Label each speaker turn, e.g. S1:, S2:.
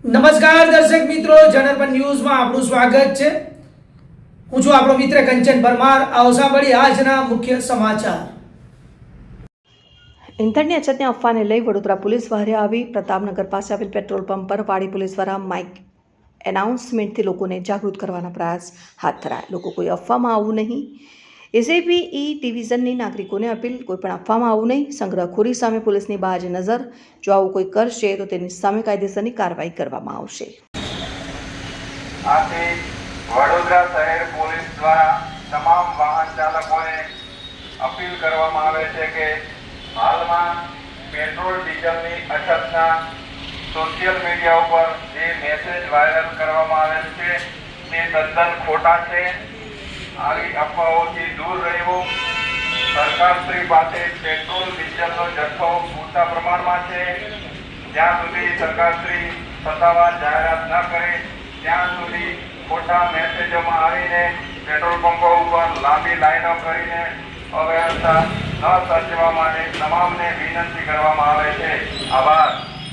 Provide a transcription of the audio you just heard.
S1: નમસ્કાર દર્શક મિત્રો, જનરપન ન્યૂઝમાં આપનું સ્વાગત છે। હું છું આપણો મિત્ર કંચન પરમાર। આવો સાંભળીએ આજના મુખ્ય સમાચાર।
S2: ઇંધણની અછતની અફવાને લઈ વડોદરા પોલીસ વહારે આવી પ્રતાપનગર પાસે આવેલ પેટ્રોલ પંપ પર વાડી પોલીસ દ્વારા માઇક એનાઉન્સમેન્ટથી લોકોને જાગૃત કરવાના પ્રયાસ હાથ ધરાયા। લોકો કોઈ અફવામાં આવવું નહીં। એસએપી ડિવિઝનની નાગરિકોને અપીલ, કોઈ પણ અફવામાં આવવું નહીં। સંગ્રહખોરી સામે પોલીસની બાજ નજર, જો આવું કોઈ કરશે તો તેની સામે કાયદેસરની કાર્યવાહી કરવામાં આવશે।
S3: આથી વડોદરા શહેર પોલીસ દ્વારા તમામ વાહન ચાલકોને અપીલ કરવામાં આવે છે કે હાલમાં પેટ્રોલ ડીઝલની અછતના સોશિયલ મીડિયા ઉપર જે મેસેજ વાયરલ કરવામાં આવેલ છે તે તદ્દન ખોટા છે। આવી અફવાઓથી દૂર રહેવું। સરકારશ્રી પાસે પેટ્રોલ ડીઝલનો જથ્થો પૂરતા પ્રમાણમાં છે। જ્યાં સુધી સરકારશ્રી સત્તાવાર જાહેરાત ન કરે ત્યાં સુધી ખોટા મેસેજોમાં આવીને પેટ્રોલ પંપો ઉપર લાંબી લાઈનો કરીને અવ્યવસ્થા ન સર્જવા માટે તમામને વિનંતી કરવામાં આવે છે। આભાર।